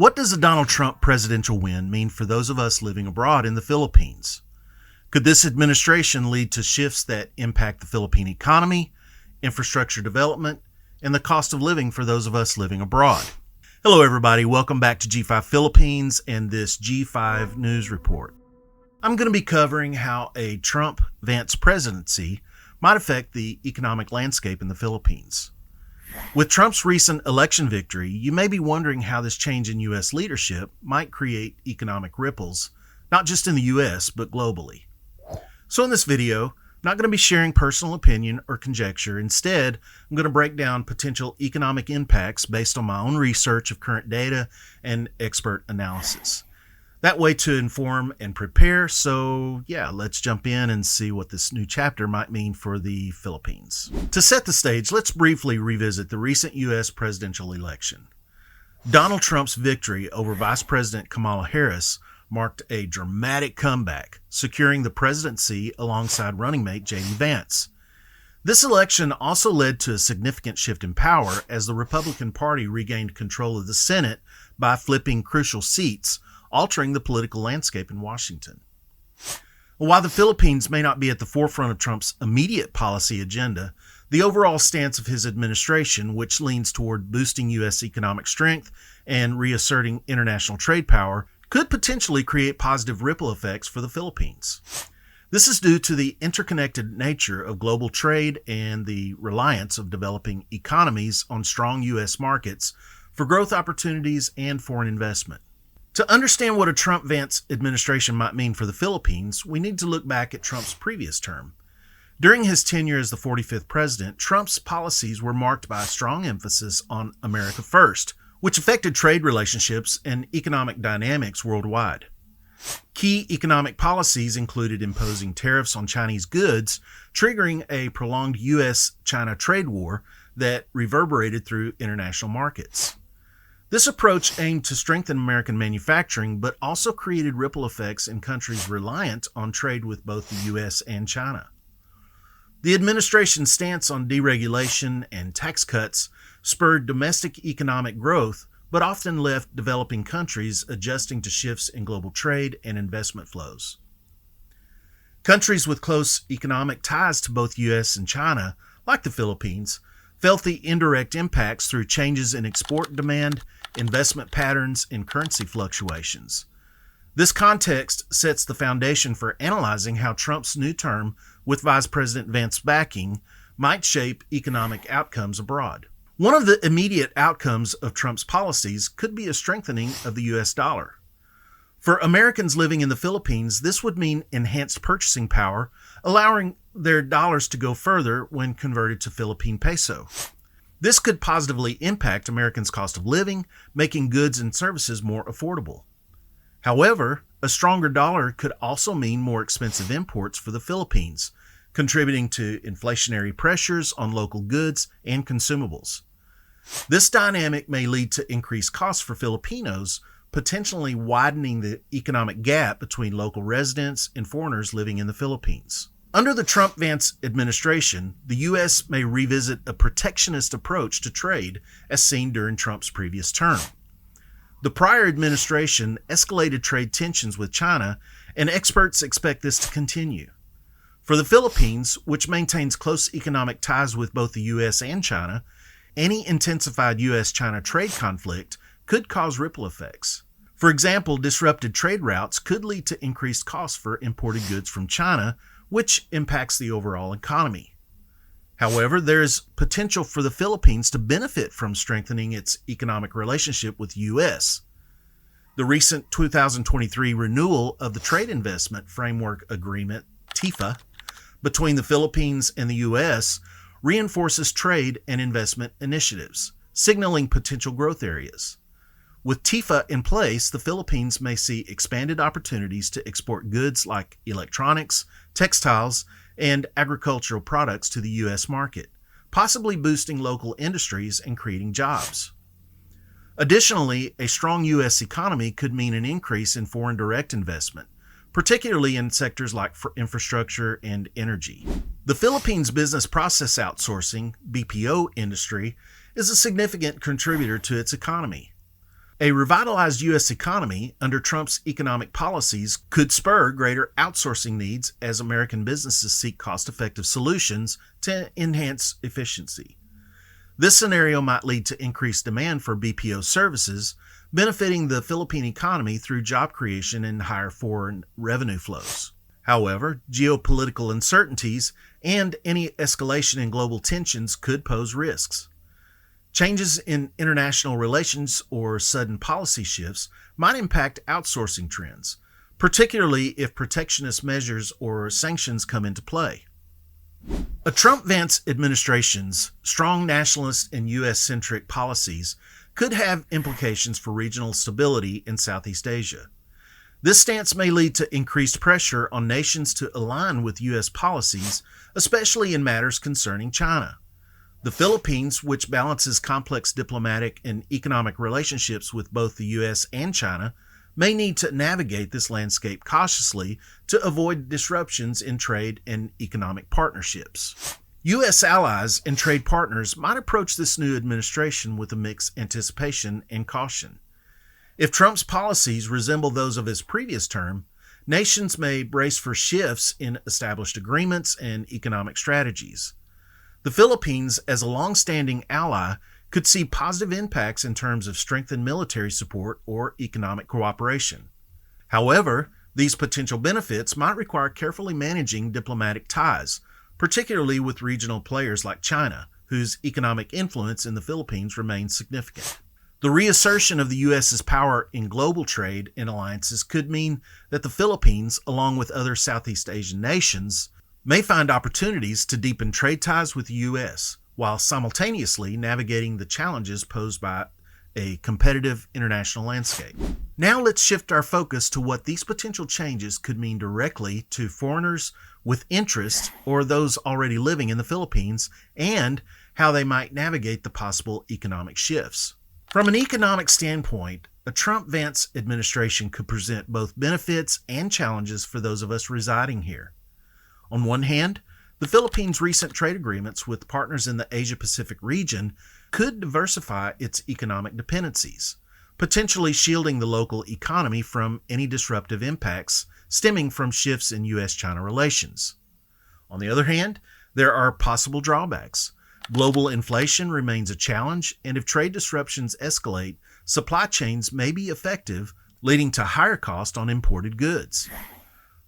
What does a Donald Trump presidential win mean for those of us living abroad in the Philippines? Could this administration lead to shifts that impact the Philippine economy, infrastructure development, and the cost of living for those of us living abroad? Hello, everybody. Welcome back to G5 Philippines and this G5 News Report. I'm going to be covering how a Trump-Vance presidency might affect the economic landscape in the Philippines. With Trump's recent election victory, you may be wondering how this change in U.S. leadership might create economic ripples, not just in the U.S., but globally. So in this video, I'm not going to be sharing personal opinion or conjecture. Instead, I'm going to break down potential economic impacts based on my own research of current data and expert analysis. That way to inform and prepare. So yeah, let's jump in and see what this new chapter might mean for the Philippines. To set the stage, let's briefly revisit the recent U.S. presidential election. Donald Trump's victory over Vice President Kamala Harris marked a dramatic comeback, securing the presidency alongside running mate J.D. Vance. This election also led to a significant shift in power as the Republican Party regained control of the Senate by flipping crucial seats, altering the political landscape in Washington. While the Philippines may not be at the forefront of Trump's immediate policy agenda, the overall stance of his administration, which leans toward boosting U.S. economic strength and reasserting international trade power, could potentially create positive ripple effects for the Philippines. This is due to the interconnected nature of global trade and the reliance of developing economies on strong U.S. markets for growth opportunities and foreign investment. To understand what a Trump-Vance administration might mean for the Philippines, we need to look back at Trump's previous term. During his tenure as the 45th president, Trump's policies were marked by a strong emphasis on America First, which affected trade relationships and economic dynamics worldwide. Key economic policies included imposing tariffs on Chinese goods, triggering a prolonged U.S.-China trade war that reverberated through international markets. This approach aimed to strengthen American manufacturing, but also created ripple effects in countries reliant on trade with both the U.S. and China. The administration's stance on deregulation and tax cuts spurred domestic economic growth, but often left developing countries adjusting to shifts in global trade and investment flows. Countries with close economic ties to both U.S. and China, like the Philippines, felt the indirect impacts through changes in export demand, investment patterns, and currency fluctuations. This context sets the foundation for analyzing how Trump's new term, with Vice President Vance backing, might shape economic outcomes abroad. One of the immediate outcomes of Trump's policies could be a strengthening of the U.S. dollar. For Americans living in the Philippines, this would mean enhanced purchasing power, allowing their dollars to go further when converted to Philippine peso. This could positively impact Americans' cost of living, making goods and services more affordable. However, a stronger dollar could also mean more expensive imports for the Philippines, contributing to inflationary pressures on local goods and consumables. This dynamic may lead to increased costs for Filipinos, potentially widening the economic gap between local residents and foreigners living in the Philippines. Under the Trump-Vance administration, the U.S. may revisit a protectionist approach to trade as seen during Trump's previous term. The prior administration escalated trade tensions with China, and experts expect this to continue. For the Philippines, which maintains close economic ties with both the U.S. and China, any intensified U.S.-China trade conflict could cause ripple effects. For example, disrupted trade routes could lead to increased costs for imported goods from China, which impacts the overall economy. However, there is potential for the Philippines to benefit from strengthening its economic relationship with the U.S. The recent 2023 renewal of the Trade Investment Framework Agreement, TIFA, between the Philippines and the U.S. reinforces trade and investment initiatives, signaling potential growth areas. With TIFA in place, the Philippines may see expanded opportunities to export goods like electronics, textiles, and agricultural products to the U.S. market, possibly boosting local industries and creating jobs. Additionally, a strong U.S. economy could mean an increase in foreign direct investment, particularly in sectors like infrastructure and energy. The Philippines' business process outsourcing (BPO) industry is a significant contributor to its economy. A revitalized U.S. economy under Trump's economic policies could spur greater outsourcing needs as American businesses seek cost-effective solutions to enhance efficiency. This scenario might lead to increased demand for BPO services, benefiting the Philippine economy through job creation and higher foreign revenue flows. However, geopolitical uncertainties and any escalation in global tensions could pose risks. Changes in international relations or sudden policy shifts might impact outsourcing trends, particularly if protectionist measures or sanctions come into play. A Trump-Vance administration's strong nationalist and U.S.-centric policies could have implications for regional stability in Southeast Asia. This stance may lead to increased pressure on nations to align with U.S. policies, especially in matters concerning China. The Philippines, which balances complex diplomatic and economic relationships with both the U.S. and China, may need to navigate this landscape cautiously to avoid disruptions in trade and economic partnerships. U.S. allies and trade partners might approach this new administration with a mixed anticipation and caution. If Trump's policies resemble those of his previous term, nations may brace for shifts in established agreements and economic strategies. The Philippines, as a long-standing ally, could see positive impacts in terms of strengthened military support or economic cooperation. However, these potential benefits might require carefully managing diplomatic ties, particularly with regional players like China, whose economic influence in the Philippines remains significant. The reassertion of the U.S.'s power in global trade and alliances could mean that the Philippines, along with other Southeast Asian nations, may find opportunities to deepen trade ties with the U.S., while simultaneously navigating the challenges posed by a competitive international landscape. Now let's shift our focus to what these potential changes could mean directly to foreigners with interest or those already living in the Philippines, and how they might navigate the possible economic shifts. From an economic standpoint, a Trump-Vance administration could present both benefits and challenges for those of us residing here. On one hand, the Philippines' recent trade agreements with partners in the Asia-Pacific region could diversify its economic dependencies, potentially shielding the local economy from any disruptive impacts stemming from shifts in U.S.-China relations. On the other hand, there are possible drawbacks. Global inflation remains a challenge, and if trade disruptions escalate, supply chains may be affected, leading to higher costs on imported goods.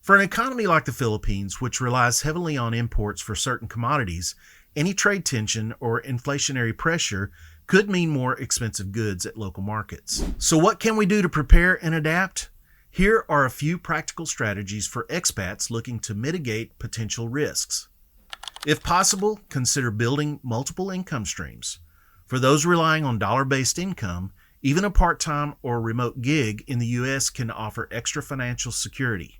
For an economy like the Philippines, which relies heavily on imports for certain commodities, any trade tension or inflationary pressure could mean more expensive goods at local markets. So what can we do to prepare and adapt? Here are a few practical strategies for expats looking to mitigate potential risks. If possible, consider building multiple income streams. For those relying on dollar-based income, even a part-time or remote gig in the U.S. can offer extra financial security.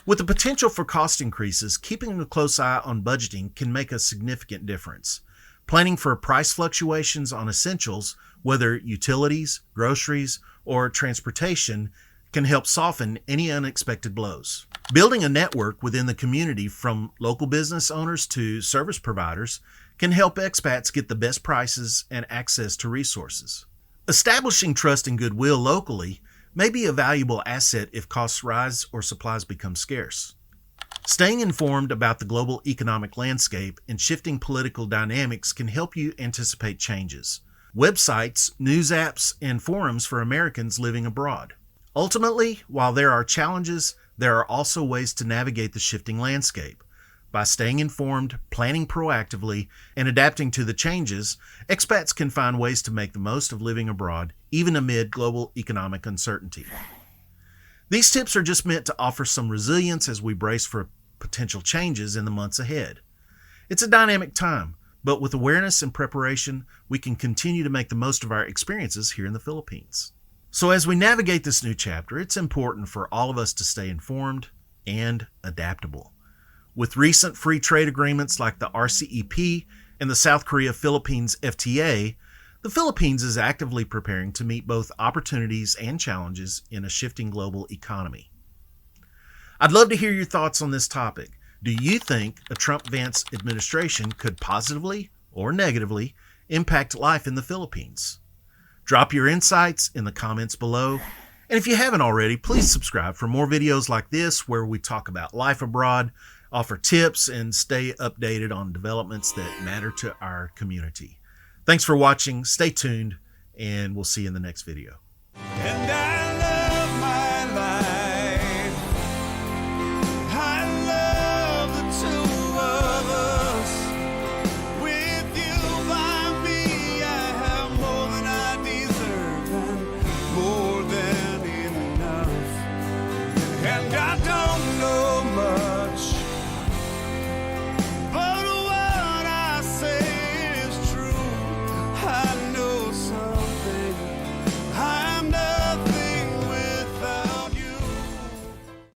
With the potential for cost increases, keeping a close eye on budgeting can make a significant difference. Planning for price fluctuations on essentials, whether utilities, groceries, or transportation, can help soften any unexpected blows. Building a network within the community, from local business owners to service providers, can help expats get the best prices and access to resources. Establishing trust and goodwill locally may be a valuable asset if costs rise or supplies become scarce. Staying informed about the global economic landscape and shifting political dynamics can help you anticipate changes. Websites, news apps, and forums for Americans living abroad. Ultimately, while there are challenges, there are also ways to navigate the shifting landscape. By staying informed, planning proactively, and adapting to the changes, expats can find ways to make the most of living abroad, even amid global economic uncertainty. These tips are just meant to offer some resilience as we brace for potential changes in the months ahead. It's a dynamic time, but with awareness and preparation, we can continue to make the most of our experiences here in the Philippines. So as we navigate this new chapter, it's important for all of us to stay informed and adaptable. With recent free trade agreements like the RCEP and the South Korea-Philippines FTA, the Philippines is actively preparing to meet both opportunities and challenges in a shifting global economy. I'd love to hear your thoughts on this topic. Do you think a Trump-Vance administration could positively or negatively impact life in the Philippines? Drop your insights in the comments below. And if you haven't already, please subscribe for more videos like this where we talk about life abroad, offer tips, and stay updated on developments that matter to our community. Thanks for watching. Stay tuned, and we'll see you in the next video.